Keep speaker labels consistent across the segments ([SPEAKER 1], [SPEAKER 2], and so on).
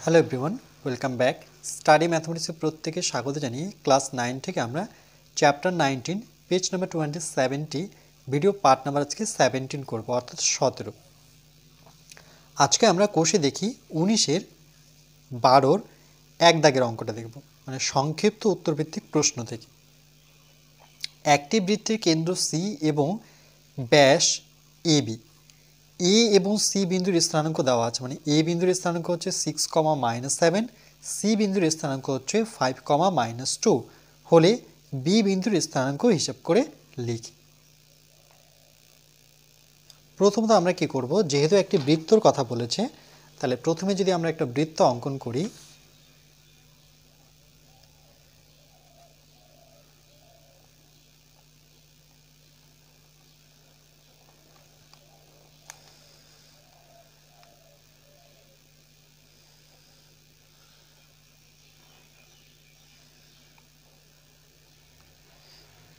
[SPEAKER 1] Hello everyone, welcome back. Study ম্যাথমেটিক্সে প্রত্যেকে স্বাগত জানিয়ে ক্লাস 9 থেকে আমরা চ্যাপ্টার 19 পেজ নাম্বার 27টি ভিডিও পার্ট নাম্বার আজকে 17 করব, অর্থাৎ 17। আজকে আমরা কোষে দেখি 19-এর 12-র এক দাগের অঙ্কটা দেখব, মানে সংক্ষিপ্ত উত্তরভিত্তিক প্রশ্ন থেকে। একটি বৃত্তের কেন্দ্র সি এবং ব্যাস এবি, এ এবং সি বিন্দুর স্থানাঙ্ক দেওয়া আছে, মানে এ বিন্দুর স্থানাঙ্ক হচ্ছে 6,-7, সি বিন্দুর স্থানাঙ্ক হচ্ছে 5,-2 হলে বি বিন্দুর স্থানাঙ্ক হিসাব করে লিখি। প্রথমত আমরা কি করব, যেহেতু একটি বৃত্তর কথা বলেছে, তাহলে প্রথমে যদি আমরা একটা বৃত্ত অঙ্কন করি,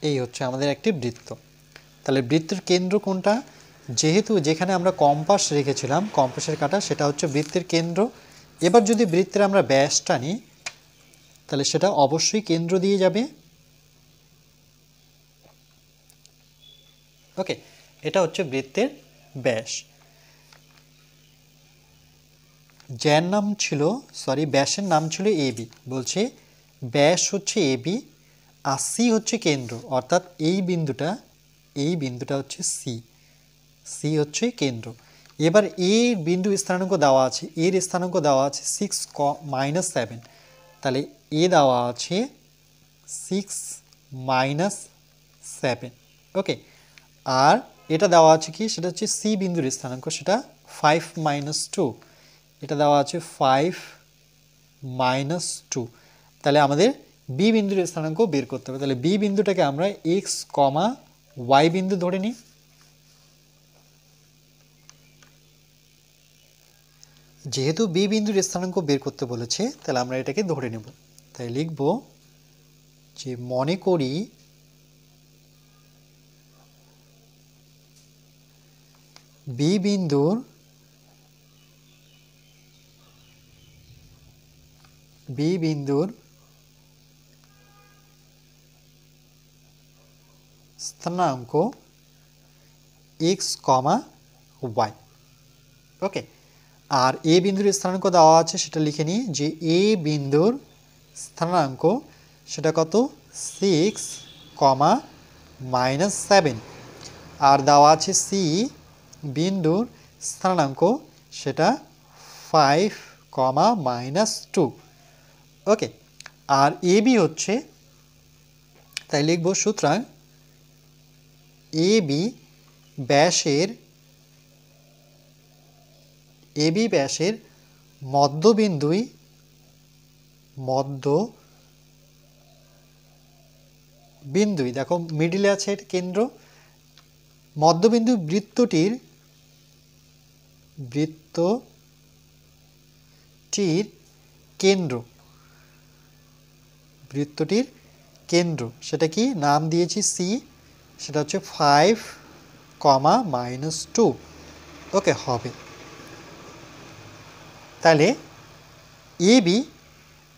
[SPEAKER 1] এই হচ্ছে আমাদের একটি বৃত্ত। তাহলে বৃত্তের কেন্দ্র কোনটা? যেহেতু যেখানে আমরা কম্পাস রেখেছিলাম, কম্পাসের কাঁটা, সেটা হচ্ছে বৃত্তের কেন্দ্র। এবার যদি বৃত্তের আমরা ব্যাসটা নিই, তাহলে সেটা অবশ্যই কেন্দ্র দিয়ে যাবে। ওকে, এটা হচ্ছে বৃত্তের ব্যাস। ব্যাসের নাম ছিল এবি। বলছে ব্যাস হচ্ছে এবি আর সি হচ্ছে কেন্দ্র, অর্থাৎ এই বিন্দুটা হচ্ছে সি হচ্ছে কেন্দ্র। এবার এর বিন্দু স্থানাঙ্ক দেওয়া আছে, এর স্থানাঙ্ক দেওয়া আছে 6-7, তাহলে এ দেওয়া আছে 6-7। ওকে, আর এটা দেওয়া আছে কি, সেটা হচ্ছে সি বিন্দুর স্থানাঙ্ক, সেটা 5-2, এটা দেওয়া আছে 5-2। তাহলে আমাদের বি বিন্দুর স্থানাঙ্ক বের করতে হবে। তাহলে বি বিন্দুটাকে আমরা এক্স, ওয়াই বিন্দু ধরে নিই। যেহেতু বি বিন্দুর স্থানাঙ্ক বের করতে বলেছে, তাহলে আমরা এটাকে ধরে নেব। তাই লিখব যে মনে করি বি বিন্দুর স্থানাঙ্ক এক্স, ওয়াই। ওকে, আর এ বিন্দুর স্থানাঙ্ক দেওয়া আছে, সেটা লিখে নিই যে এ বিন্দুর স্থানাঙ্ক সেটা কত, 6,-7, আর দেওয়া আছে সি বিন্দুর স্থানাঙ্ক সেটা 5,-2। ওকে, আর এ বি হচ্ছে, তাই লিখব সুতরাং এ বি ব্যাসের মধ্যবিন্দুই দেখো মিডিলে আছে এটা কেন্দ্র, মধ্যবিন্দু বৃত্তটির কেন্দ্র, সেটা কি নাম দিয়েছি সি, সেটা হচ্ছে 5,-2। ওকে, হবে। তাহলে এ বি,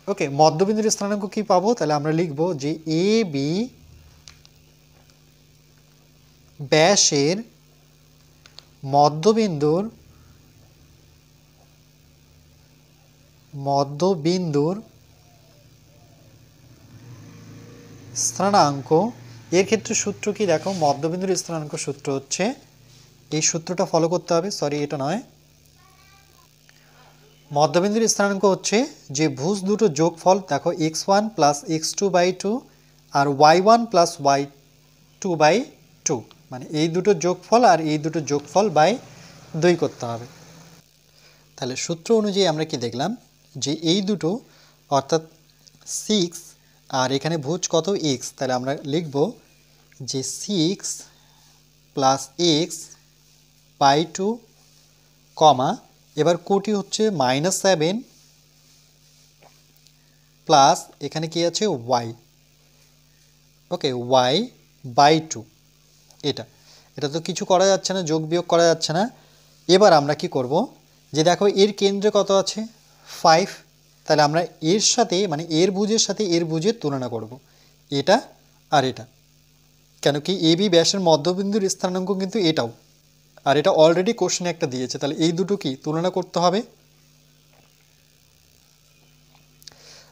[SPEAKER 1] ওকে, মধ্যবিন্দুর স্থানাঙ্ক কি পাবো, তাহলে আমরা লিখব যে এ বি ব্যাসের মধ্যবিন্দুর স্থানাঙ্ক, এর ক্ষেত্রে সূত্র কি দেখো, মধ্যবিন্দুর স্থানাঙ্ক সূত্র হচ্ছে, এই সূত্রটা ফলো করতে হবে, এটা নয়। মধ্যবিন্দুর স্থানাঙ্ক হচ্ছে যে ভুজ দুটো যোগফল, দেখো x1 + x2/2 আর y1 + y2/2, মানে এই দুটো যোগফল আর এই দুটো যোগফল বাই 2 করতে হবে। তাহলে সূত্র অনুযায়ী আমরা কি দেখলাম, যে এই দুটো অর্থাৎ 6 আর এখানে ভুজ কত, x, তাহলে আমরা লিখব যে 6 + x/2, এবার কোটি হচ্ছে -7 প্লাস এখানে কি আছে y। ওকে, y/2, এটা তো কিছু করা যাচ্ছে না, যোগ বিয়োগ করা যাচ্ছে না। এবার আমরা কি করব, যে দেখো এর কেন্দ্রে কত আছে, 5, তাহলে আমরা এর সাথে মানে এর ভুজের সাথে এর ভুজের তুলনা করব, এটা আর এটা। কেন কি এ বি ব্যাসের মধ্যবিন্দুর স্থানাঙ্ক কিন্তু এটাও, আর এটা অলরেডি কোশ্চেনে একটা দিয়েছে, তাহলে এই দুটো কি তুলনা করতে হবে।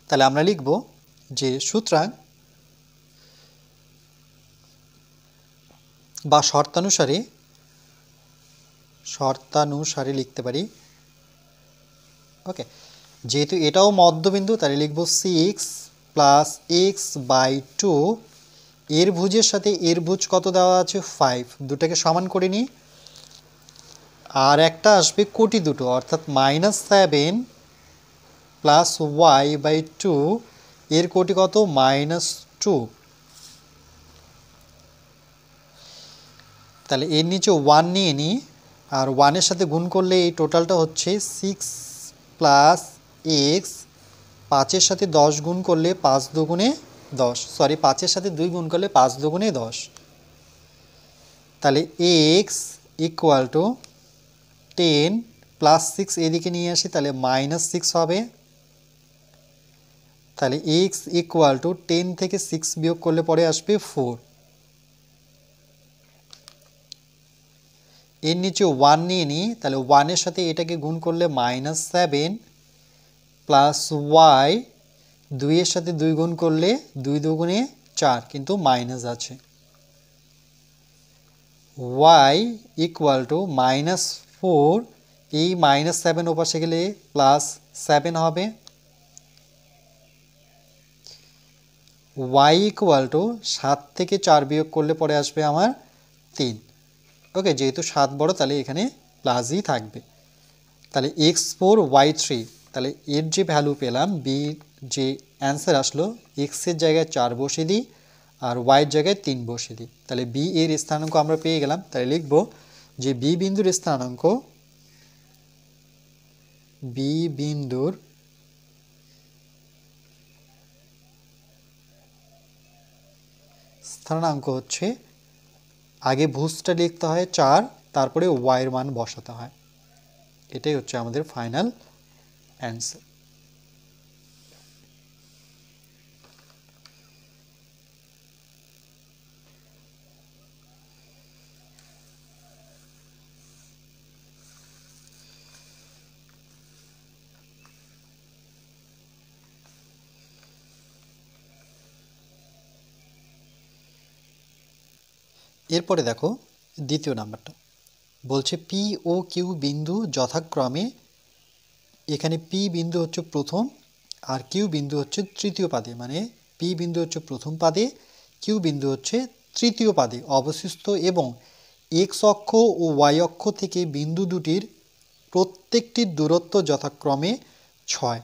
[SPEAKER 1] তাহলে আমরা লিখব যে সুতরাং বা শর্তানুসারে লিখতে পারি। ওকে, যেহেতু এটাও মধ্যবিন্দু তাহলে লিখব 6 প্লাস এক্স বাই 2, এর ভুজের সাথে এর ভুজ কত দেওয়া আছে 5, দুটাকে সমান করে নিই। আর একটা আসবে কোটি দুটো, অর্থাৎ -7 প্লাস ওয়াই বাই 2, এর কোটি কত -2। তাহলে এর নিচে 1 নিয়ে নিই, আর 1-এর সাথে গুণ করলে এই টোটালটা হচ্ছে 6 প্লাস এক্স, 5-এর সাথে 10 গুণ করলে 5 দুগুণে 10, সরি 5-এর সাথে 2 গুণ করলে 5 দুগুণে 10। তাহলে এক্স ইকুয়াল টু 10 প্লাস 6 এদিকে নিয়ে আসি, তাহলে -6 হবে। তাহলে এক্স ইকুয়াল টু 10 থেকে 6 বিয়োগ করলে পরে আসবে 4। এর নিচে 1 নিয়ে নিই, তাহলে 1-এর সাথে এটাকে গুণ করলে -7 প্লাস ওয়াই, 2-এর সাথে 2 গুণ করলে 2 দুগুণে 4, কিন্তু মাইনাস আছে। ওয়াই ইকুয়াল টু -4, এই -7 ওপাশে গেলে +7 হবে। ওয়াই ইকুয়াল টু 7 থেকে 4 বিয়োগ করলে পরে আসবে আমার 3। ওকে, যেহেতু 7 বড় তাহলে এখানে প্লাসই থাকবে। তাহলে x4 y3, তাহলে এর যে ভ্যালু পেলাম, বি যে অ্যান্সার আসলো, এক্সের জায়গায় 4 বসিয়ে দিই আর ওয়াইয়ের জায়গায় 3 বসিয়ে দিই, তাহলে বি এর স্থানাঙ্ক আমরা পেয়ে গেলাম। তাহলে লিখব যে বি বিন্দুর স্থানাঙ্ক হচ্ছে, আগে ভুজটা লিখতে হয় 4, তারপরে ওয়াইয়ের মান বসাতে হয়। এটাই হচ্ছে আমাদের ফাইনাল অ্যান্সার। এরপরে দেখো দ্বিতীয় নাম্বারটা বলছে পি ও কিউ বিন্দু যথাক্রমে, এখানে পি বিন্দু হচ্ছে প্রথম আর কিউ বিন্দু হচ্ছে তৃতীয় পাদে, মানে পি বিন্দু হচ্ছে প্রথম পাদে, কিউ বিন্দু হচ্ছে তৃতীয় পাদে অবস্থিত, এবং এক্স অক্ষ ও ওয়াই অক্ষ থেকে বিন্দু দুটির প্রত্যেকটির দূরত্ব যথাক্রমে 6,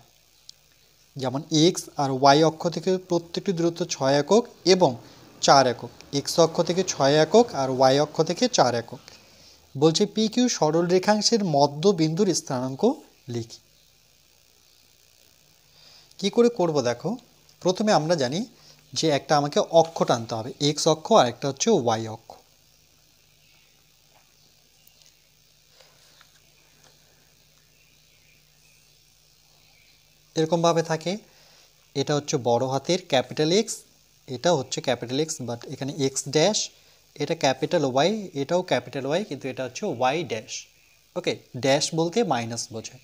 [SPEAKER 1] যেমন এক্স আর ওয়াই অক্ষ থেকে প্রত্যেকটি দূরত্ব 6 একক এবং 4 একক, এক্স অক্ষ থেকে 6 একক আর ওয়াই অক্ষ থেকে 4 একক। বলছে পি কিউ সরল রেখাংশের মধ্য বিন্দুর স্থানাঙ্ক লিখি। কি করে করব দেখো, প্রথমে আমরা জানি যে একটা আমাকে অক্ষ টানতে হবে, এক্স অক্ষ আর একটা হচ্ছে ওয়াই অক্ষ। এরকমভাবে থাকে, এটা হচ্ছে বড় হাতের ক্যাপিটাল এক্স, এটা হচ্ছে ক্যাপিটাল এক্স বাট এখানে এক্স ড্যাশ, এটা ক্যাপিটাল ওয়াই, এটাও ক্যাপিটাল ওয়াই কিন্তু এটা হচ্ছে ওয়াই ড্যাশ। ওকে, ড্যাশ বলতে মাইনাস বোঝায়।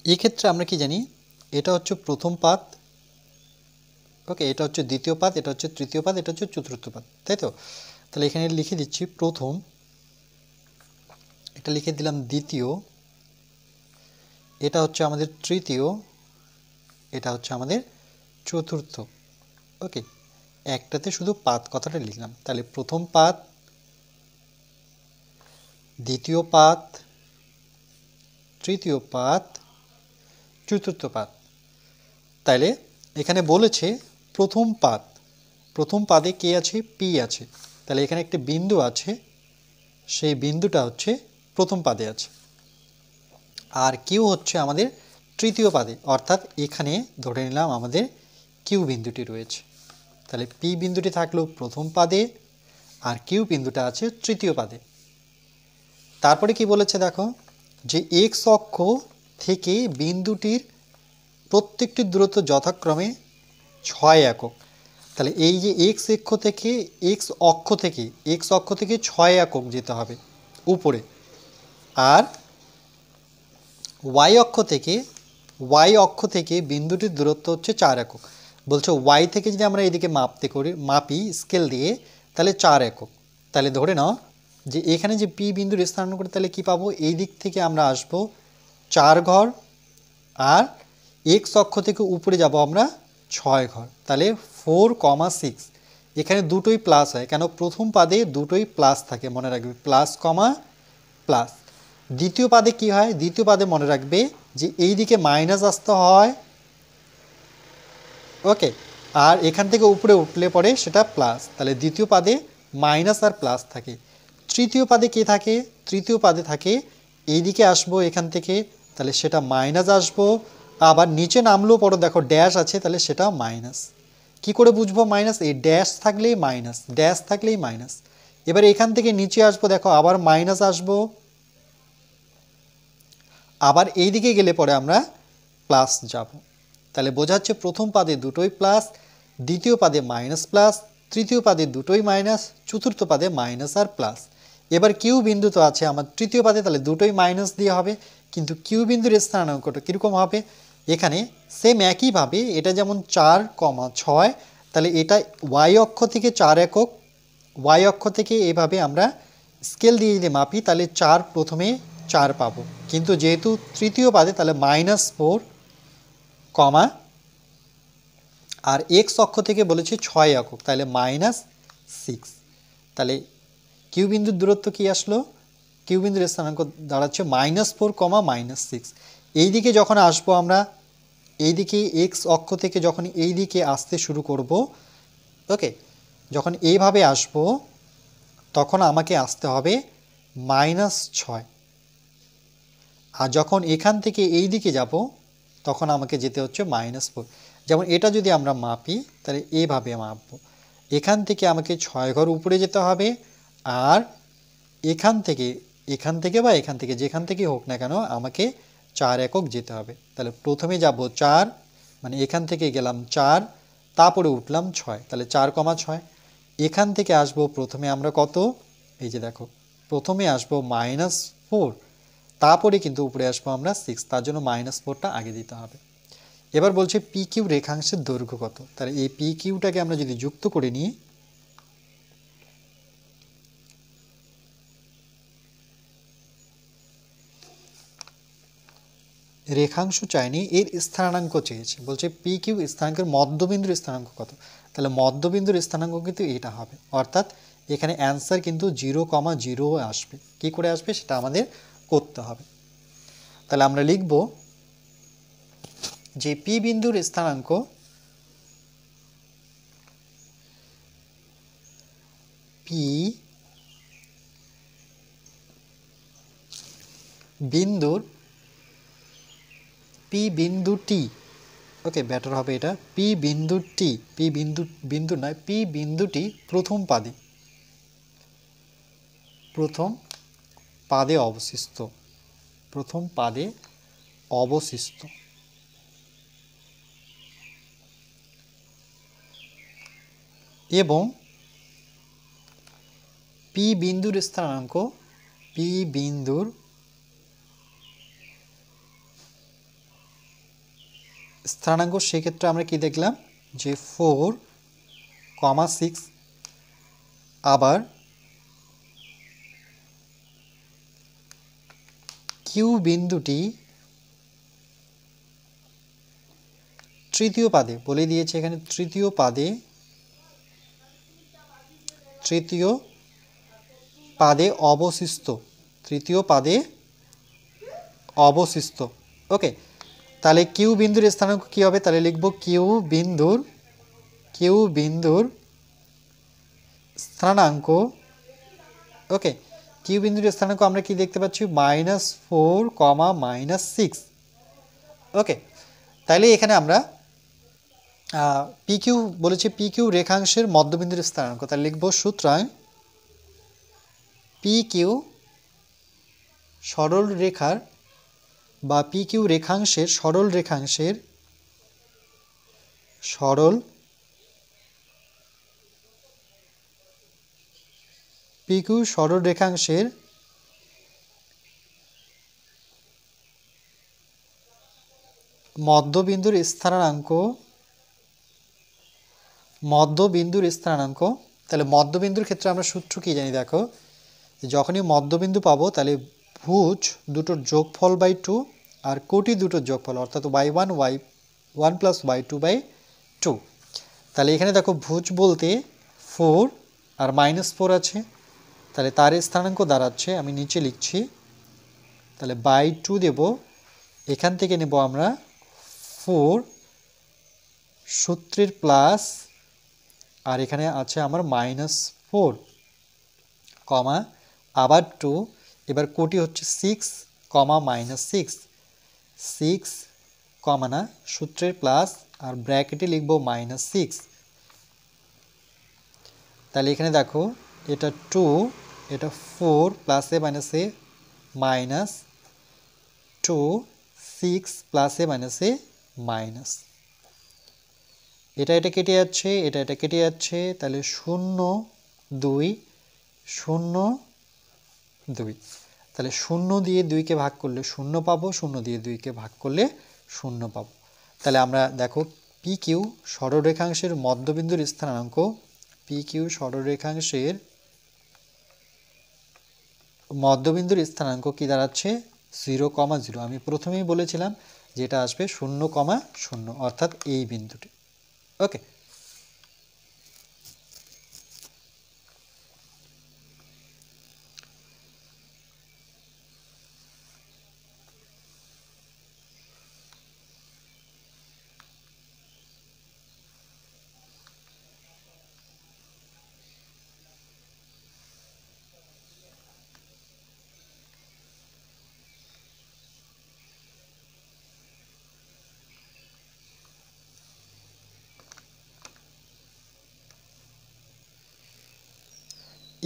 [SPEAKER 1] এই ক্ষেত্রে আমরা কি জানি, এটা হচ্ছে প্রথম পাদ, ওকে, এটা হচ্ছে দ্বিতীয় পাদ, এটা হচ্ছে তৃতীয় পাদ, এটা হচ্ছে চতুর্থ পাদ, তাই তো? তাহলে এখানে লিখে দিচ্ছি প্রথম, এটা লিখে দিলাম দ্বিতীয়, এটা হচ্ছে আমাদের তৃতীয়, এটা হচ্ছে আমাদের চতুর্থ। ওকে, একটাতে শুধু পাদ কথাটা লিখলাম। তাহলে প্রথম পাদ, দ্বিতীয় পাদ, তৃতীয় পাদ, চতুর্থ পাদ। তাইলে এখানে বলেছে প্রথম পাদ, প্রথম পাদে কে আছে, পি আছে, তাহলে এখানে একটা বিন্দু আছে, সেই বিন্দুটা হচ্ছে প্রথম পাদে আছে। আর কিউ হচ্ছে আমাদের তৃতীয় পাদে, অর্থাৎ এখানে ধরে নিলাম আমাদের কিউ বিন্দুটি রয়েছে। তাহলে পি বিন্দুটি থাকলো প্রথম পাদে আর কিউ বিন্দুটা আছে তৃতীয় পাদে। তারপরে কি বলেছে দেখো, যে এক্স অক্ষ থেকে বিন্দুটির প্রত্যেকটি দূরত্ব যথাক্রমে 6 একক। তাহলে এই যে এক্স অক্ষ থেকে 6 একক যেতে হবে উপরে, আর ওয়াই অক্ষ থেকে বিন্দুটির দূরত্ব হচ্ছে 4 একক। বলছে ওয়াই থেকে যদি আমরা এদিকে মাপি স্কেল দিয়ে, তাহলে 4 একক। তাহলে ধরে নাও যে এখানে যে পি বিন্দুর স্থানান্তর করে, তাহলে কি পাবো, এই দিক থেকে আমরা আসবো 4 ঘর, আর এক্স অক্ষ থেকে উপরে যাব আমরা 6 ঘর। তাহলে 4,6। এখানে দুটোই প্লাস হয়, কেন প্রথম পাদে দুটোই প্লাস থাকে, মনে রাখবে, প্লাস কমা প্লাস। দ্বিতীয় পাদে কি হয়, দ্বিতীয় পাদে মনে রাখবে যে এই দিকে মাইনাস আসতে হয়, ওকে, আর এখান থেকে উপরে উঠলে পরে সেটা প্লাস। তাহলে দ্বিতীয় পাদে মাইনাস আর প্লাস থাকে। তৃতীয় পাদে কি থাকে, তৃতীয় পাদে থাকে এইদিকে আসবো এখান থেকে, তাহলে সেটা মাইনাস আসবো, আবার নিচে নামলেও পরে দেখো ড্যাশ আছে, তাহলে সেটা মাইনাস। কি করে বুঝবো মাইনাস, এই ড্যাশ থাকলেই মাইনাস, ড্যাশ থাকলেই মাইনাস। এবার এখান থেকে নিচে আসবো, দেখো আবার মাইনাস আসবো, আবার এই দিকে গেলে পরে আমরা প্লাস যাব। তাহলে বোঝা যাচ্ছে প্রথম পাদে দুটোই প্লাস, দ্বিতীয় পাদে মাইনাস প্লাস, তৃতীয় পাদে দুটোই মাইনাস, চতুর্থ পাদে মাইনাস আর প্লাস। এবার কিউ বিন্দু তো আছে আমার তৃতীয় পাদে, তাহলে দুটোই মাইনাস দিয়ে হবে, কিন্তু কিউ বিন্দুর স্থানাঙ্কটা কীরকম হবে, এখানে সেম একইভাবে এটা যেমন 4,6, তাহলে এটা ওয়াই অক্ষ থেকে 4 একক, ওয়াই অক্ষ থেকে এভাবে আমরা স্কেল দিয়ে যদি মাপি, তাহলে 4 প্রথমে 4 পাবো, কিন্তু যেহেতু তৃতীয় পাদে তাহলে -4, আর এক্স অক্ষ থেকে বলেছি 6 একক, তাহলে -6। তাহলে কিউ বিন্দুর দূরত্ব কি আসলো, কিউ বিন্দুর স্থানাঙ্ক দাঁড়াচ্ছে -4, -6। এই দিকে যখন আসবো আমরা, এই দিকে এক্স অক্ষ থেকে যখন এই দিকে আসতে শুরু করব, ওকে, যখন এইভাবে আসবো তখন আমাকে আসতে হবে -6, আর যখন এখান থেকে এই দিকে যাব তখন আমাকে যেতে হচ্ছে -4। যেমন এটা যদি আমরা মাপি, তাহলে এইভাবে মাপবো, এখান থেকে আমাকে 6 ঘর উপরে যেতে হবে, আর এখান থেকে বা এখান থেকে যেখান থেকে হোক না কেন আমাকে 4 একক যেতে হবে। তাহলে প্রথমে যাব 4, মানে এখান থেকে গেলাম 4, তারপরে উঠলাম 6, তাহলে 4,6। এখান থেকে আসবো প্রথমে আমরা কত, এই যে দেখো, প্রথমে আসবো -4, তারপরে কিন্তু উপরে আসবো আমরা 6, তার জন্য -4টা আগে দিতে হবে। এবার বলছে পি কিউ রেখাংশের দৈর্ঘ্য কত, তাহলে এই পি কিউটাকে আমরা যদি যুক্ত করে নিই, রেখাংশ চাইনি, এর স্থানাঙ্ক চেয়েছে, বলছে পি কিউ স্থানাঙ্কের মধ্যবিন্দুর স্থানাঙ্ক কত, তাহলে মধ্যবিন্দুর স্থানাঙ্ক কিন্তু এটা হবে, অর্থাৎ এখানে অ্যান্সার কিন্তু 0,0 আসবে। কি করে আসবে সেটা আমাদের করতে হবে। তাহলে আমরা লিখব যে পি বিন্দুর স্থানাঙ্ক পি বিন্দুটি, ওকে, বেটার হবে এটা, পি বিন্দুটি প্রথম পাদে অবশিষ্ট, এবং পি বিন্দুর স্থানাঙ্ক সেক্ষেত্রে আমরা কি দেখলাম যে 4,6, আবার কিউ বিন্দুটি তৃতীয় পাদে বলে দিয়েছে, এখানে তৃতীয় পাদে অবশিষ্ট, ওকে। তাহলে কিউ বিন্দুর স্থানাঙ্ক কি হবে, তাহলে লিখব কিউ বিন্দুর স্থানাঙ্ক, ওকে, কিউ বিন্দুর স্থানাঙ্ক আমরা কি দেখতে পাচ্ছি, -4, -6, ওকে। তাহলে এখানে আমরা পি কিউ বলেছি, পি কিউ রেখাংশের মধ্যবিন্দুর স্থানাঙ্ক, তাহলে লিখব সুতরাং পি কিউ সরল রেখার বা পি কিউ রেখাংশের সরল পি কিউ সরল রেখাংশের মধ্যবিন্দুর স্থানাঙ্ক তাহলে মধ্যবিন্দুর ক্ষেত্রে আমরা সূত্র কি জানি দেখো, যখনই মধ্যবিন্দু পাবো তাহলে ভুজ দুটোর যোগফল বাই 2 আর কোটি দুটোর যোগফল অর্থাৎ y1 y1 প্লাস y2/2। তাহলে এখানে দেখো ভুজ বলতে 4 আর -4 আছে, তাহলে তার স্থানাঙ্ক দাঁড়াচ্ছে, আমি নিচে লিখছি, তাহলে বাই 2 দেব, এখান থেকে নেব আমরা 4 সূত্রের প্লাস, আর এখানে আছে আমার -4 কমা আবার 2, এবার কোটি হচ্ছে 6 কমা -6 কমা না সূত্রের প্লাস আর ব্র্যাকেটে লিখব -6। তাহলে এখানে দেখো এটা 2 এটা 4 প্লাসে মাইনাসে -2 6 প্লাসে মাইনাসে মাইনাস, এটা কেটে যাচ্ছে, এটা কেটে যাচ্ছে, তাহলে 0 2 0 2, তাহলে 0 দিয়ে 2কে ভাগ করলে 0 পাবো, 0 দিয়ে 2কে ভাগ করলে 0 পাবো। তাহলে আমরা দেখো পি কিউ সরলরেখাংশের মধ্যবিন্দুর স্থানাঙ্ক, পি কিউ সরলরেখাংশের মধ্যবিন্দুর স্থানাঙ্ক কি দাঁড়াচ্ছে 0,0। আমি প্রথমেই বলেছিলাম যেটা আসবে 0,0 অর্থাৎ এই বিন্দুটি। ওকে,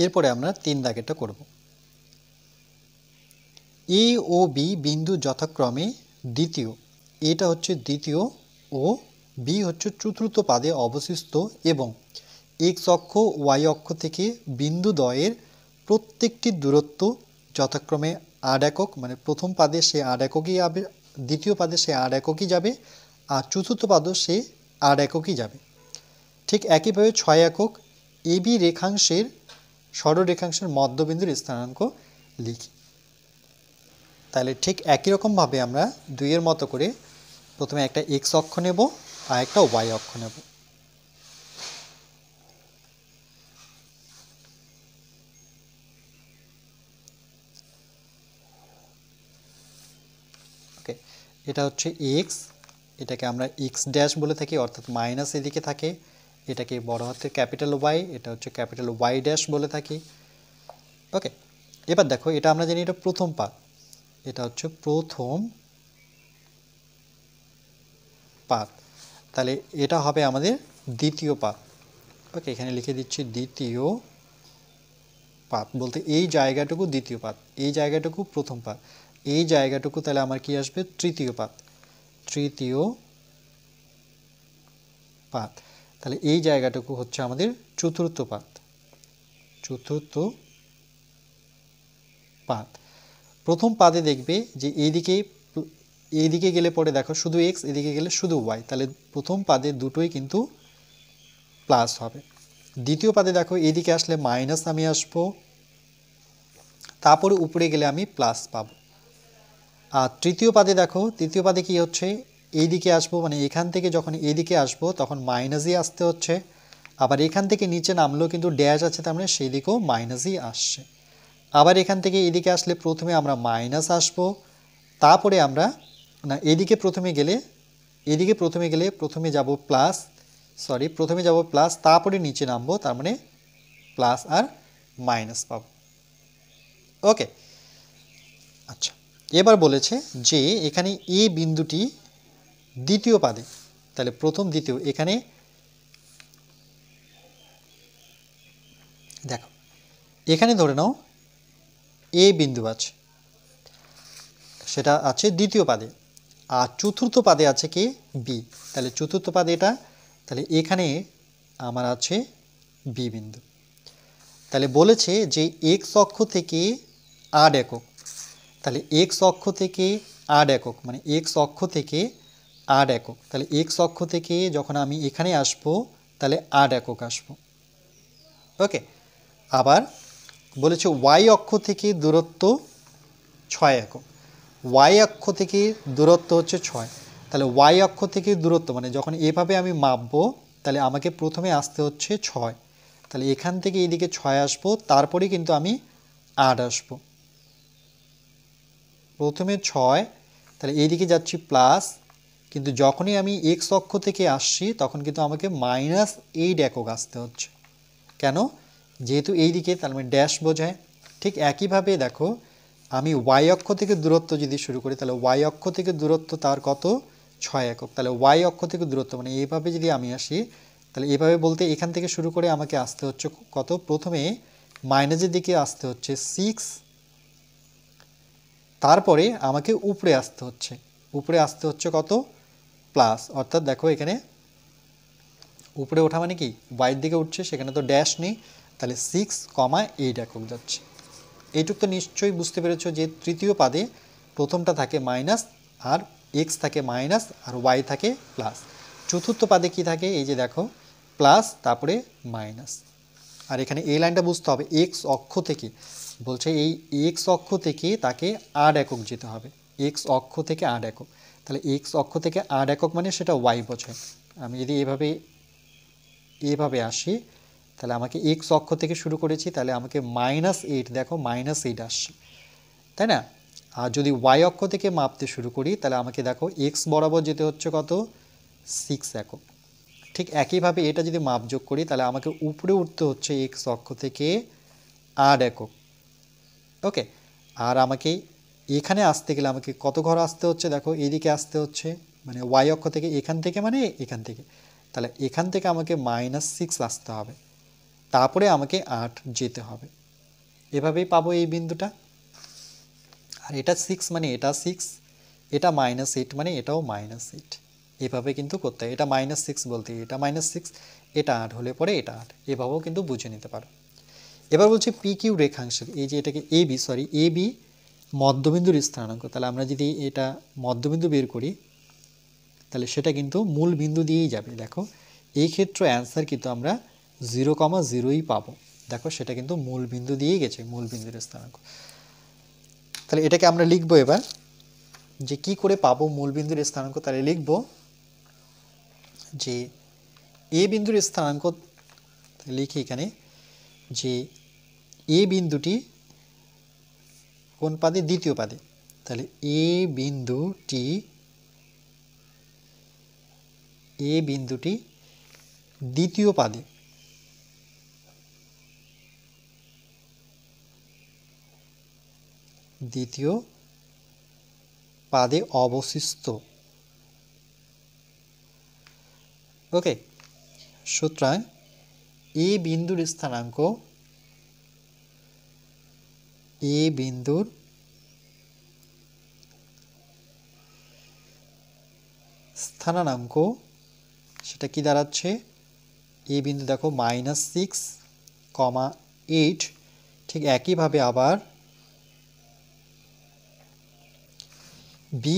[SPEAKER 1] এরপরে আমরা 3 দাগেরটা করব। এ ও বি বিন্দু যথাক্রমে দ্বিতীয়, এটা হচ্ছে দ্বিতীয় ও বি হচ্ছে চতুর্থ পাদে অবস্থিত এবং এক্স অক্ষ ওয়াই অক্ষ থেকে বিন্দু দ্বয়ের প্রত্যেকটি দূরত্ব যথাক্রমে 8 একক, মানে প্রথম পাদে সে 8 এককই যাবে, দ্বিতীয় পাদে সে 8 এককই যাবে, আর চতুর্থ পাদে সে 8 এককই যাবে। ঠিক একইভাবে 6 একক এবি রেখাংশের সরলরেখাংশের মধ্যবিন্দুর স্থানাঙ্ক লিখি। তাহলে ঠিক একই রকমভাবে আমরা 2-এর মতো করে প্রথমে একটা এক্স অক্ষ নেব আর একটা ওয়াই অক্ষ নেব। ওকে, এটা হচ্ছে এক্স, এটাকে আমরা এক্স ড্যাশ বলে থাকি অর্থাৎ মাইনাস এদিকে থাকে, এটাকে বড় হাতের ক্যাপিটাল ওয়াই, এটা হচ্ছে ক্যাপিটাল ওয়াই ড্যাশ বলে থাকি। ওকে, এবার দেখো এটা আমরা জানি এটা প্রথম পাদ, এটা হচ্ছে প্রথম পাদ, তাহলে এটা হবে আমাদের দ্বিতীয় পাদ। ওকে, এখানে লিখে দিচ্ছি দ্বিতীয় পাদ বলতে এই জায়গাটুকু দ্বিতীয় পাদ, এই জায়গাটুকু প্রথম পাদ, এই জায়গাটুকু তাহলে আমার কি আসবে তৃতীয় পাদ, তৃতীয় পাদ, তাহলে এই জায়গাটুকু হচ্ছে আমাদের চতুর্থ পাদ, চতুর্থ পাদ। প্রথম পাদে দেখবে যে এইদিকে গেলে পরে দেখো শুধু এক্স, এদিকে গেলে শুধু ওয়াই, তাহলে প্রথম পাদে দুটোই কিন্তু প্লাস হবে। দ্বিতীয় পাদে দেখো এইদিকে আসলে মাইনাস আমি আসবো, তারপরে উপরে গেলে আমি প্লাস পাবো। আর তৃতীয় পাদে দেখো, তৃতীয় পাদে কি হচ্ছে এইদিকে আসবো, মানে এখান থেকে যখন এইদিকে আসবো তখন মাইনাসই আসতে হচ্ছে, আবার এখান থেকে নিচে নামলেও কিন্তু ড্যাশ আছে, তার মানে সেই দিকেও মাইনাসই আসছে। আবার এখান থেকে এদিকে আসলে প্রথমে আমরা মাইনাস আসবো, তারপরে আমরা না এদিকে প্রথমে গেলে প্রথমে যাব প্লাস, প্রথমে যাব প্লাস, তারপরে নিচে নামবো, তার মানে প্লাস আর মাইনাস পাবো। ওকে, আচ্ছা, এবার বলেছে যে এখানে এ বিন্দুটি দ্বিতীয় পাদে, তাহলে প্রথম দ্বিতীয়, এখানে দেখো এখানে ধরে নাও এ বিন্দু আছে, সেটা আছে দ্বিতীয় পাদে, আর চতুর্থ পাদে আছে কি বি। তাহলে চতুর্থ পাদে এটা, তাহলে এখানে আমার আছে বি বিন্দু। তাহলে বলেছে যে এক্স অক্ষ থেকে 8 একক, তাহলে এক্স অক্ষ থেকে 8 একক মানে এক্স অক্ষ থেকে 8 একক, তাহলে এক্স অক্ষ থেকে যখন আমি এখানে আসবো তাহলে 8 একক আসবো। ওকে, আবার বলেছে ওয়াই অক্ষ থেকে দূরত্ব 6 একক, ওয়াই অক্ষ থেকে দূরত্ব হচ্ছে 6, তাহলে ওয়াই অক্ষ থেকে দূরত্ব মানে যখন এভাবে আমি মাপবো তাহলে আমাকে প্রথমে আসতে হচ্ছে 6, তাহলে এখান থেকে এইদিকে 6 আসবো, তারপরে কিন্তু আমি 8 আসবো। প্রথমে 6, তাহলে এইদিকে যাচ্ছি প্লাস, কিন্তু যখনই আমি এক্স অক্ষ থেকে আসছি তখন কিন্তু আমাকে -8 একক আসতে হচ্ছে। কেন? যেহেতু এইদিকে, তার মানে ড্যাশ বোঝায়। ঠিক একইভাবে দেখো, আমি ওয়াই অক্ষ থেকে দূরত্ব যদি শুরু করি তাহলে ওয়াই অক্ষ থেকে দূরত্ব তার কত 6 একক, তাহলে ওয়াই অক্ষ থেকে দূরত্ব মানে এইভাবে যদি আমি আসি তাহলে এভাবে বলতে এখান থেকে শুরু করে আমাকে আসতে হচ্ছে কত, প্রথমে মাইনাসের দিকে আসতে হচ্ছে 6, তারপরে আমাকে উপরে আসতে হচ্ছে, উপরে আসতে হচ্ছে কত প্লাস, অর্থাৎ দেখো এখানে উপরে ওঠা মানে কি ওয়াইয়ের দিকে উঠছে, সেখানে তো ড্যাশ নেই, তাহলে 6,8 একক যাচ্ছে। এইটুক তো নিশ্চয়ই বুঝতে পেরেছো যে তৃতীয় পাদে প্রথমটা থাকে মাইনাস, আর এক্স থাকে মাইনাস, আর ওয়াই থাকে প্লাস। চতুর্থ পাদে কি থাকে, এই যে দেখো প্লাস তারপরে মাইনাস। আর এখানে এই লাইনটা বুঝতে হবে, এক্স অক্ষ থেকে বলছে, এই এক্স অক্ষ থেকে তাকে 8 একক যেতে হবে, এক্স অক্ষ থেকে 8 একক, তাহলে এক্স অক্ষ থেকে 8 একক মানে সেটা ওয়াই বোঝায়। আমি যদি এভাবে আসি তাহলে আমাকে এক্স অক্ষ থেকে শুরু করেছি, তাহলে আমাকে -8, দেখো -8 আসছে, তাই না? আর যদি ওয়াই অক্ষ থেকে মাপতে শুরু করি তাহলে আমাকে দেখো এক্স বরাবর যেতে হচ্ছে কত 6 একক। ঠিক একইভাবে এটা যদি মাপ যোগ করি তাহলে আমাকে উপরে উঠতে হচ্ছে এক্স অক্ষ থেকে 8 একক। ওকে, আর আমাকে এখানে আসতে গেলে আমাকে কত ঘর আসতে হচ্ছে, দেখো এদিকে আসতে হচ্ছে, মানে ওয়াই অক্ষ থেকে এখান থেকে মানে এখান থেকে, তাহলে এখান থেকে আমাকে -6 আসতে হবে, তারপরে আমাকে 8 যেতে হবে। এভাবেই পাবো এই বিন্দুটা। আর এটা 6 মানে এটা 6, এটা -8 মানে এটাও -8, এভাবে কিন্তু করতে হয়। এটা -6 বলতে এটা -6, এটা 8 হলে পরে এটা 8, এভাবেও কিন্তু বুঝে নিতে পারো। এবার বলছি পি কিউ রেখাংশের, এই যে এটাকে এ বি মধ্যবিন্দুর স্থানাঙ্ক, তাহলে আমরা যদি এটা মধ্যবিন্দু বের করি তাহলে সেটা কিন্তু মূল বিন্দু দিয়েই যাবে। দেখো এই ক্ষেত্রে অ্যান্সার কিন্তু আমরা 0,0ই পাবো। দেখো সেটা কিন্তু মূল বিন্দু দিয়েই গেছে, মূল বিন্দুর স্থানাঙ্ক। তাহলে এটাকে আমরা লিখবো এবার যে কি করে পাবো মূল বিন্দুর স্থানাঙ্ক। তাহলে লিখব যে এ বিন্দুর স্থানাঙ্ক, লিখি এখানে যে এ বিন্দুটি কোন পাদে, দ্বিতীয় পাদে, তাহলে এ বিন্দুটি দ্বিতীয় পাদে, দ্বিতীয় পাদে অবস্থিত। ওকে, সুতরাং এ বিন্দুর স্থানাঙ্ক, এ বিন্দুর স্থানাঙ্ক সেটা কি দাঁড়াচ্ছে, এ বিন্দু দেখো -6,8। ঠিক একইভাবে আবার বি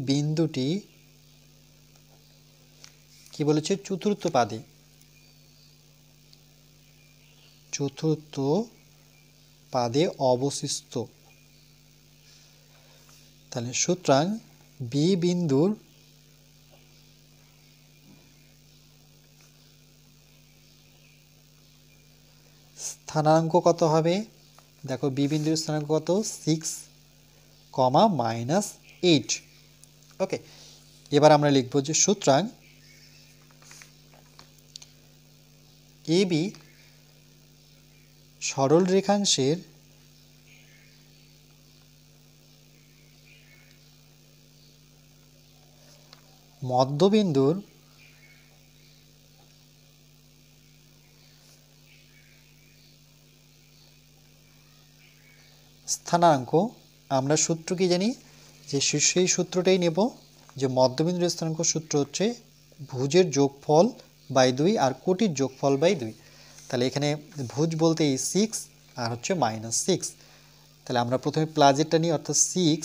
[SPEAKER 1] বিন্দুটি কি বলেছে, চতুর্থ পাদে অবস্থিত। তাহলে সুতরাং বি বিন্দুর স্থানাঙ্ক কত হবে, দেখো বি বিন্দুর স্থানাঙ্ক কত 6, -8। ওকে, এবার আমরা লিখব যে সুতরাং এ বি সরল রেখাংশের মধ্যবিন্দুর স্থানাঙ্ক আমরা সূত্র কি জানি, যে সেই সূত্রটাই নেব, যে মধ্যবিন্দুর স্থানাঙ্ক সূত্র হচ্ছে ভুজের যোগফল বাই 2 আর কোটির যোগফল বাই 2। তাহলে এখানে ভুজ বলতে এই 6 আর হচ্ছে -6। তাহলে আমরা প্রথমে প্লাসেরটা নিই, অর্থাৎ 6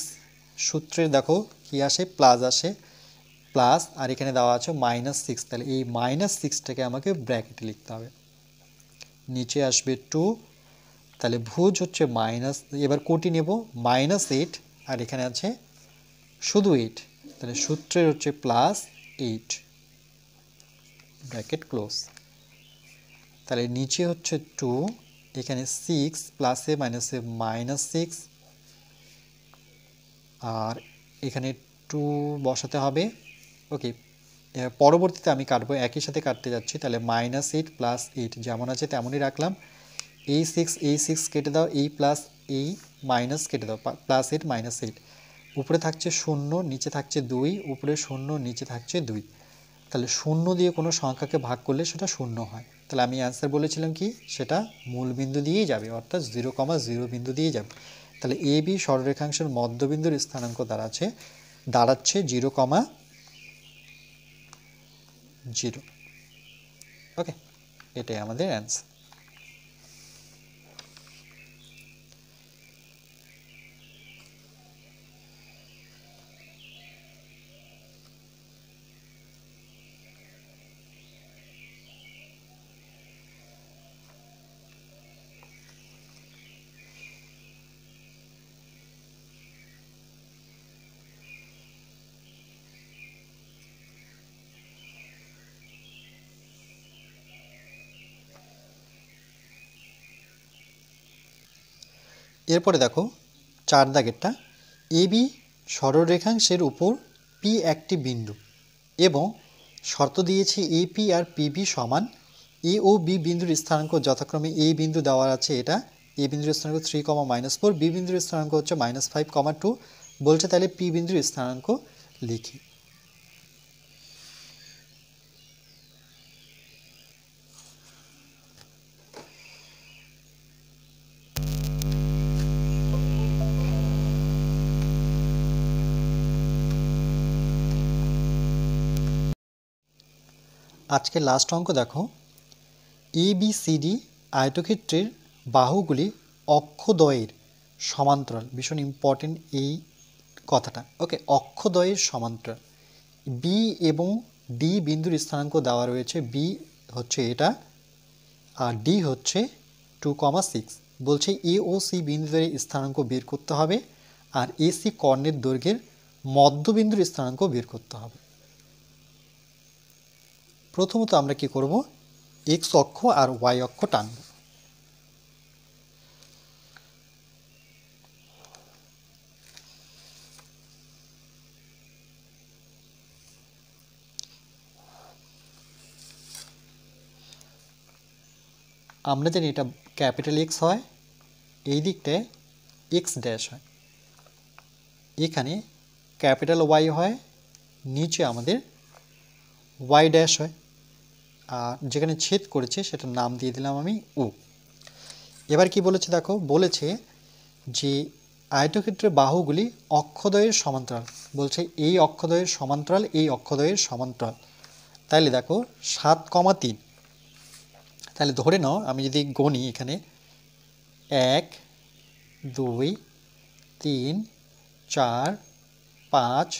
[SPEAKER 1] সূত্রে দেখো কি আসে, প্লাস আসে, প্লাস আর এখানে দেওয়া আছে -6। তাহলে এই -6টাকে আমাকে ব্র্যাকেটে লিখতে হবে, নিচে আসবে 2। তাহলে ভুজ হচ্ছে মাইনাস, এবার কোটি নেব -8 আর এখানে আছে শুধু 8। তাহলে সূত্রের হচ্ছে +8 ব্র্যাকেট ক্লোজ। তাহলে নিচে হচ্ছে 2, এখানে 6 প্লাসে মাইনাসে -6 আর এখানে 2 বসাতে হবে। ওকে, পরবর্তীতে আমি কাটবো, একই সাথে কাটতে যাচ্ছি। তাহলে -8 + 8 যেমন আছে তেমনই রাখলাম। এই 6 কেটে দাও, এই প্লাস এই মাইনাস কেটে দাও, +8 -8। উপরে থাকছে 0, নিচে থাকছে 2, উপরে 0 নিচে থাকছে 2। তাহলে 0 দিয়ে কোনো সংখ্যাকে ভাগ করলে সেটা 0 হয়। তাহলে আমি অ্যান্সার বলেছিলাম কি, সেটা মূল বিন্দু দিয়েই যাবে, অর্থাৎ 0,0 বিন্দু দিয়ে যাবে। তাহলে এ বি সরলরেখাংশের মধ্যবিন্দুর স্থানাঙ্ক দাঁড়াচ্ছে 0,0। ওকে, এটাই আমাদের অ্যান্সার। এরপরে দেখো 4 দাগেরটা, এবি সরলরেখাংশের উপর পি একটি বিন্দু এবং শর্ত দিয়েছে এপি আর পিবি সমান। এ ও বি বিন্দুর স্থানাঙ্ক যথাক্রমে, এ বিন্দু দেওয়া আছে, এটা এ বিন্দুর স্থানাঙ্ক 3,-4, বি বিন্দুর স্থানাঙ্ক হচ্ছে -5,2 বলছে। তাহলে পি বিন্দুর স্থানাঙ্ক লিখি। আজকে লাস্ট অঙ্ক দেখো, ABCD আয়তক্ষেত্রের বাহুগুলি অক্ষদ্বয়ের সমান্তরাল। ভীষণ ইম্পর্টেন্ট এই কথাটা। ওকে, অক্ষদ্বয়ের সমান্তরাল। বি এবং ডি বিন্দুর স্থানাঙ্ক দেওয়া রয়েছে। বি হচ্ছে এটা আর ডি হচ্ছে 2,6। বলছে এ ও সি বিন্দুদের স্থানাঙ্ক বের করতে হবে আর এসি কর্ণের দৈর্ঘ্যের মধ্যবিন্দুর স্থানাঙ্ক বের করতে হবে। প্রথমত আমরা কি করব, এক্স অক্ষ আর ওয়াই অক্ষ টানব। আমরা জানি এটা ক্যাপিটাল এক্স হয়, এই দিকটায় এক্স ড্যাশ হয়, এখানে ক্যাপিটাল ওয়াই হয়, নিচে আমাদের ওয়াই ড্যাশ হয়, আর যেখানে ছেদ করেছে সেটার নাম দিয়ে দিলাম আমি ও। এবার কি বলেছে দেখো, বলেছে যে আয়তক্ষেত্রের বাহুগুলি অক্ষদ্বয়ের সমান্তরাল। বলছে এই অক্ষদ্বয়ের সমান্তরাল, এই অক্ষদ্বয়ের সমান্তরাল। তাহলে দেখো 7,3। তাহলে ধরে নাও, আমি যদি গণি এখানে 1 2 3 4 5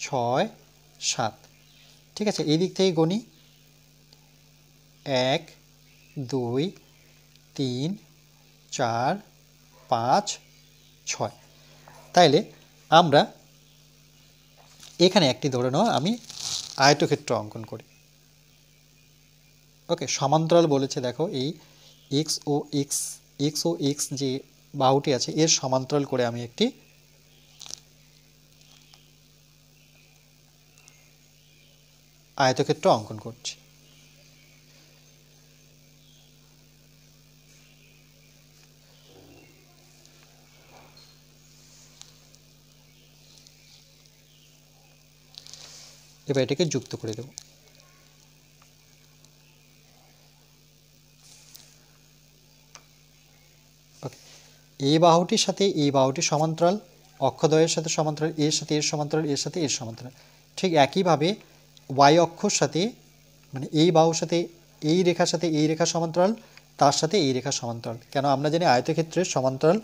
[SPEAKER 1] 6 7, ঠিক আছে। এই দিক থেকে গণি 1 2 3 4 5 6। তাইলে আমরা এখানে একটি ধরে নাও আমি আয়তক্ষেত্র অঙ্কন করি। ওকে, সমান্তরাল বলেছে, দেখো এই এক্স ও এক্স যে বাহুটি আছে এর সমান্তরাল করে আমি একটি আয়তক্ষেত্র অঙ্কন করছি। এবার এটাকে যুক্ত করে দেব। ওকে, এই বাহুটির সাথে এই বাহুটি সমান্তরাল, অক্ষদ্বয়ের সাথে সমান্তরাল, এর সাথে এর সমান্তরাল, এর সাথে এর সমান্তরাল। ঠিক একইভাবে ওয়াই অক্ষর সাথে মানে এই বাহুর সাথে এই রেখার সাথে এই রেখা সমান্তরাল, তার সাথে এই রেখা সমান্তরাল। কেন আমরা জানি আয়তক্ষেত্রের সমান্তরাল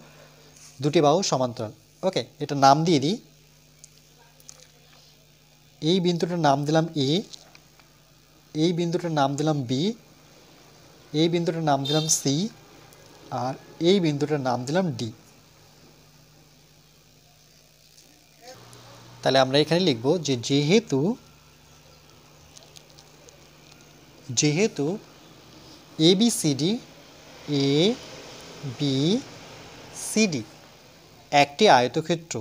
[SPEAKER 1] দুটি বাহু সমান্তরাল। ওকে, এটা নাম দিয়ে দিই। এই বিন্দুটার নাম দিলাম এ, এই বিন্দুটার নাম দিলাম বি, এই বিন্দুটার নাম দিলাম সি, আর এই বিন্দুটার নাম দিলাম ডি। তাহলে আমরা এখানে লিখব যে যেহেতু এ বি সি ডি একটি আয়তক্ষেত্র,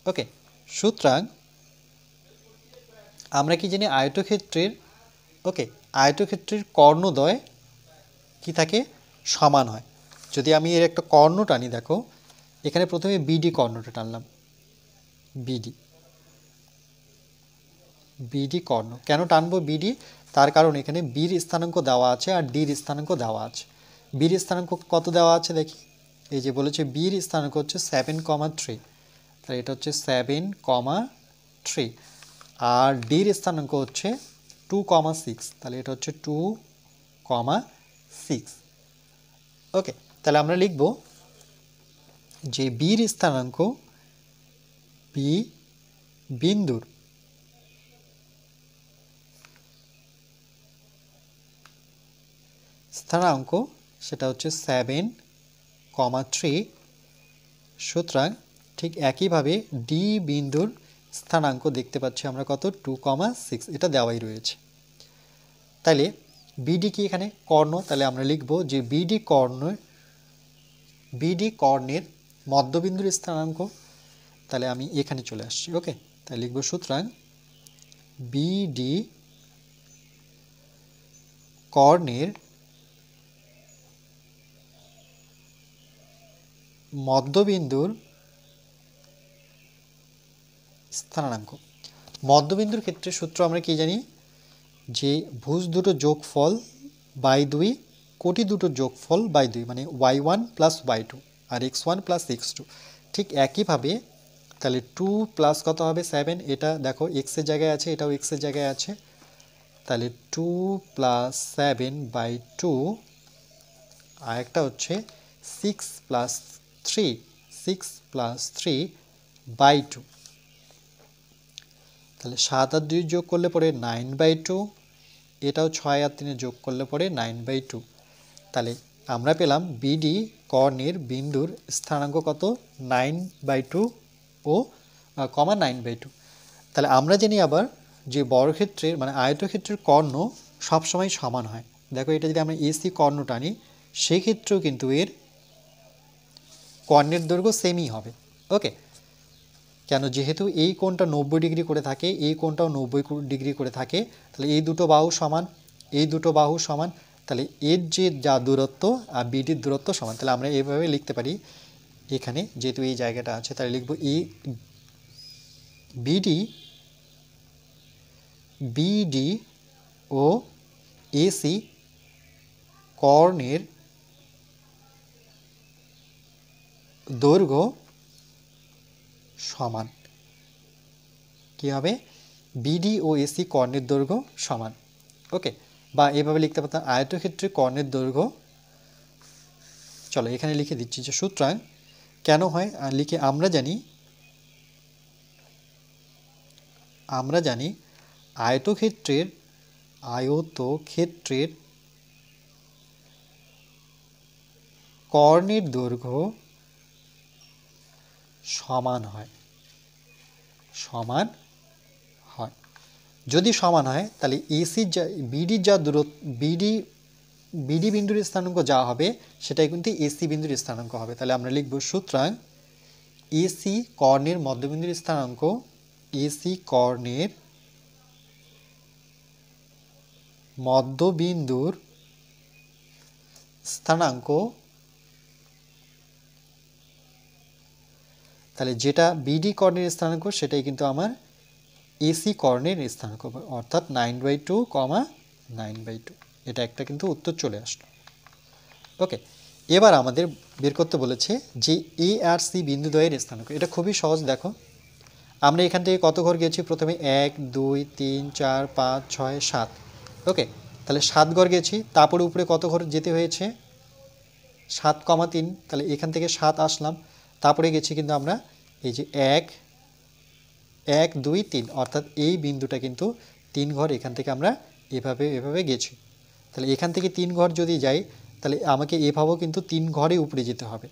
[SPEAKER 1] ওকে, সুতরাং আমরা কি জানি আয়তক্ষেত্রের কর্ণদ্বয় কি থাকে, সমান হয়। যদি আমি এর একটা কর্ণ টানি, দেখো এখানে প্রথমে বিডি কর্ণটা টানলাম, বিডি কর্ণ। কেন টানবো বিডি? তার কারণ এখানে বির স্থানাঙ্ক দেওয়া আছে আর ডির স্থানাঙ্ক দেওয়া আছে। বির স্থানাঙ্ক কত দেওয়া আছে দেখি, এই যে বলেছে বির স্থানাঙ্ক হচ্ছে 7,3, তাহলে এটা হচ্ছে 7,3, আর ডির স্থানাঙ্ক হচ্ছে 2,6, তাহলে এটা হচ্ছে 2,6। ওকে, তাহলে আমরা লিখব যে বির স্থানাঙ্ক, বি বিন্দুর স্থানাঙ্ক সেটা হচ্ছে 7,3। সুতরাং ঠিক একইভাবে ডি বিন্দুর স্থানাঙ্ক দেখতে পাচ্ছি আমরা কত, 2,6, এটা দেওয়াই রয়েছে। তাহলে বিডি কি এখানে কর্ণ, তাহলে আমরা লিখব যে বিডি কর্ণের মধ্যবিন্দুর স্থানাঙ্ক। তাহলে আমি এখানে চলে আসছি। ওকে, তাহলে লিখব সুতরাং বিডি কর্ণের মধ্যবিন্দুর স্থানাঙ্ক। মধ্যবিন্দুর ক্ষেত্রে সূত্র আমরা কি জানি, যে ভুজ দুটো যোগফল বাই 2, কোটি দুটো যোগফল বাই 2, মানে y1 প্লাস y2 আর x1 প্লাস x2। ঠিক একইভাবে তাহলে 2 প্লাস কত হবে 7, এটা দেখো x এর জায়গায় আছে, এটাও x এর জায়গায় আছে, তাহলে 2 প্লাস 7/2, আর একটা হচ্ছে 6 প্লাস 3/2। তাহলে 7 আর 2 যোগ করলে পরে 9/2, এটাও 6 আর 3 যোগ করলে পরে 9/2। তাহলে আমরা পেলাম বিডি কর্ণের বিন্দুর স্থানাঙ্ক কত, 9/2 ও 9/2। তাহলে আমরা জানি আবার যে বর্গক্ষেত্রের মানে আয়তক্ষেত্রের কর্ণ সবসময় সমান হয়। দেখো এটা যদি আমরা এসি কর্ণ টানি, সেক্ষেত্রেও কিন্তু এর কর্ণের দৈর্ঘ্য সেমই হবে। ওকে, কেন, যেহেতু এই কোণটা 90 ডিগ্রি করে থাকে, এই কোণটাও 90 ডিগ্রি করে থাকে, তাহলে এই দুটো বাহু সমান, এই দুটো বাহু সমান, তাহলে এর যে যা দূরত্ব আর বিডির দূরত্ব সমান। তাহলে আমরা এইভাবে লিখতে পারি, এখানে যেহেতু এই জায়গাটা আছে, তাহলে লিখব বিডি ও এসি কর্ণের দৈর্ঘ্য সমান। কি হবে, বিডি ও এসি কর্ণের দৈর্ঘ্য সমান। ওকে, বা এভাবে লিখতে পারতাম আয়তক্ষেত্রের কর্ণের দৈর্ঘ্য। চলো এখানে লিখে দিচ্ছি যে সুতরাং কেন হয় লিখে, আমরা জানি আয়তক্ষেত্রের কর্ণের দৈর্ঘ্য সমান হয়। যদি সমান হয় তাহলে এসির যা বিডির যা দূরত্ব, বিডি বিন্দুর স্থানাঙ্ক যা হবে সেটাই কিন্তু এসি বিন্দুর স্থানাঙ্ক হবে। তাহলে আমরা লিখব সুতরাং এসি কর্ণের মধ্যবিন্দুর স্থানাঙ্ক, এসি কর্ণের মধ্যবিন্দুর স্থানাঙ্ক, তাহলে যেটা বিডি কর্ণের স্থানাঙ্ক সেটাই কিন্তু আমার এসি কর্ণের স্থানাঙ্ক, অর্থাৎ 9/2, 9/2। এটা একটা কিন্তু উত্তর চলে আসলো। ওকে, এবার আমাদের বের করতে বলেছে যে এ আর সি বিন্দুদ্বয়ের স্থানাঙ্ক। এটা খুবই সহজ। দেখো আমরা এখান থেকে কত ঘর গেছি, প্রথমে 1 2 3 4 5 6 7। ওকে, তাহলে 7 ঘর গেছি, তারপরে উপরে কত ঘর যেতে হয়েছে 7,3, তাহলে এখান থেকে 7 আসলাম, তারপরে গেছি কিন্তু আমরা এই যে 1 1 2 3, অর্থাৎ এই বিন্দুটা কিন্তু 3 ঘর এখান থেকে আমরা এভাবে গেছি। তাহলে এখান থেকে 3 ঘর যদি যাই তাহলে আমাকে এভাবেও কিন্তু 3 ঘরে উপরে যেতে হবে।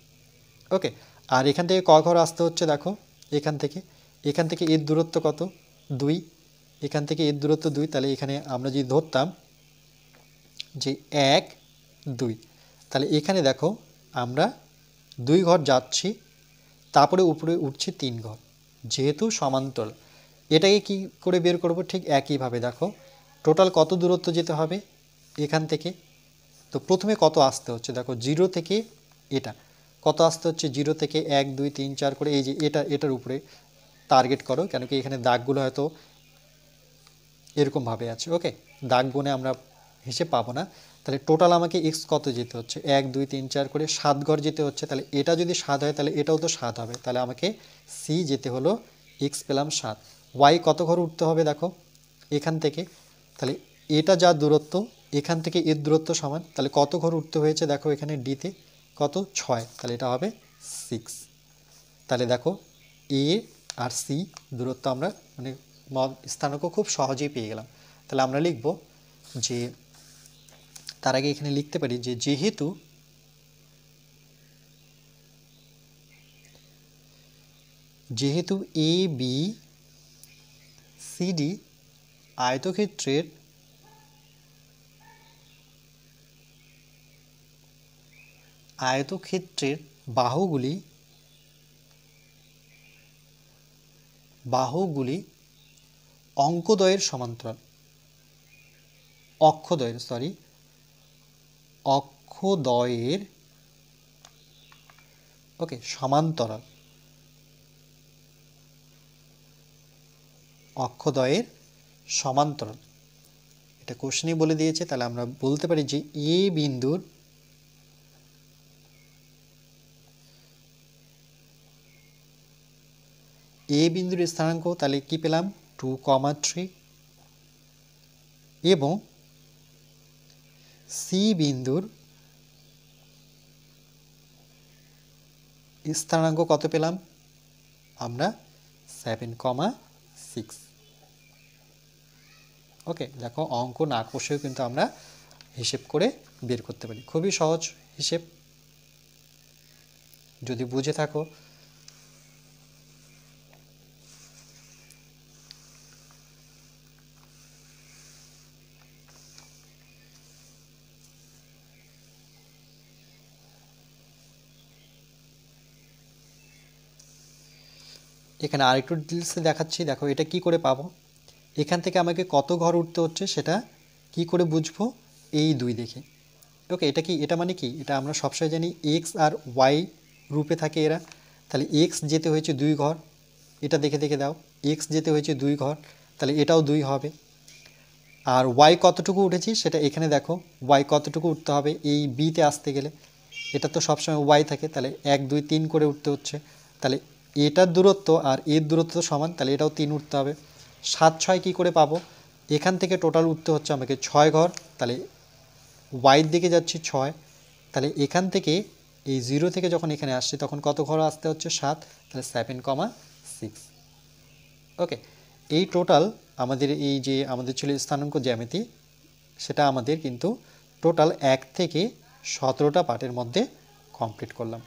[SPEAKER 1] ওকে, আর এখান থেকে ক ঘর আসতে হচ্ছে, দেখো এখান থেকে এর দূরত্ব কত 2, এখান থেকে এর দূরত্ব 2, তাহলে এখানে আমরা যদি ধরতাম যে 1 2, তাহলে এখানে দেখো আমরা 2 ঘর যাচ্ছি, তারপরে উপরে উঠছি 3 ঘর, যেহেতু সমান্তরাল। এটাকে কি করে বের করব, ঠিক একইভাবে দেখো টোটাল কত দূরত্ব যেতে হবে এখান থেকে। তো প্রথমে কত আসতে হচ্ছে, দেখো 0 থেকে এটা কত আসতে হচ্ছে, 0 থেকে 1 2 3 4 করে এই যে এটার উপরে টার্গেট করো, কেন কি এখানে দাগগুলো হয়তো এরকমভাবে আছে। ওকে, দাগ গুণে আমরা হিসেব পাবো না। তাহলে টোটাল আমাকে এক্স কত যেতে হচ্ছে, 1 2 3 4 করে 7 ঘর যেতে হচ্ছে। তাহলে এটা যদি 7 হয় তাহলে এটাও তো 7 হবে, তাহলে আমাকে সি যেতে হলো, এক্স পেলাম 7। ওয়াই কত ঘর উঠতে হবে, দেখো এখান থেকে, তাহলে এটা যা দূরত্ব এখান থেকে এর দূরত্ব সমান, তাহলে কত ঘর উঠতে হয়েছে, দেখো এখানে ডিতে কত 6, তাহলে এটা হবে 6। তাহলে দেখো এ আর সি দূরত্ব আমরা মানে স্থানাঙ্ক খুব সহজেই পেয়ে গেলাম। তাহলে আমরা লিখব যে তার আগে এখানে লিখতে পারি যে যেহেতু এ বি সিডি আয়তক্ষেত্রের বাহুগুলি অক্ষদয়ের সমান্তরাল। এটা কোশ্চেনই বলে দিয়েছে, তাহলে আমরা বলতে পারি যে এ বিন্দুর স্থানাঙ্ক তাহলে কি পেলাম 2,3, এবং সি বিন্দুর স্থানাঙ্ক কত পেলাম আমরা 7,6। ওকে, দেখো অঙ্ক না কষেও কিন্তু আমরা হিসেব করে বের করতে পারি, খুবই সহজ হিসেব যদি বুঝে থাকো। এখানে আরেকটু ডিটেলসে দেখাচ্ছি, দেখো এটা কি করে পাবো, এখান থেকে আমাকে কত ঘর উঠতে হচ্ছে সেটা কি করে বুঝবো, এই 2 দেখে। ওকে, এটা মানে কি, এটা আমরা সবসময় জানি এক্স আর ওয়াই রূপে থাকে এরা, তাহলে এক্স যেতে হয়েছে 2 ঘর, এটা দেখে দাও এক্স যেতে হয়েছে 2 ঘর, তাহলে এটাও 2 হবে। আর ওয়াই কতটুকু উঠেছি সেটা এখানে দেখো, ওয়াই কতটুকু উঠতে হবে এই বিতে আসতে গেলে, এটা তো সবসময় ওয়াই থাকে, তাহলে 1 2 3 করে উঠতে হচ্ছে, তাহলে এটার দূরত্ব আর এর দূরত্ব সমান, তাহলে এটাও 3 উঠতে হবে। 7 6 কী করে পাবো, এখান থেকে টোটাল উঠতে হচ্ছে আমাকে 6 ঘর, তাহলে ওয়াইয়ের দিকে যাচ্ছি 6, তাহলে এখান থেকে এই 0 থেকে যখন এখানে আসছি তখন কত ঘর আসতে হচ্ছে 7, তাহলে 7,6। ওকে, এই টোটাল আমাদের এই যে আমাদের ছিল স্থানাঙ্ক জ্যামিতি, সেটা আমাদের কিন্তু টোটাল 1 থেকে 17টা পার্টের মধ্যে কমপ্লিট করলাম।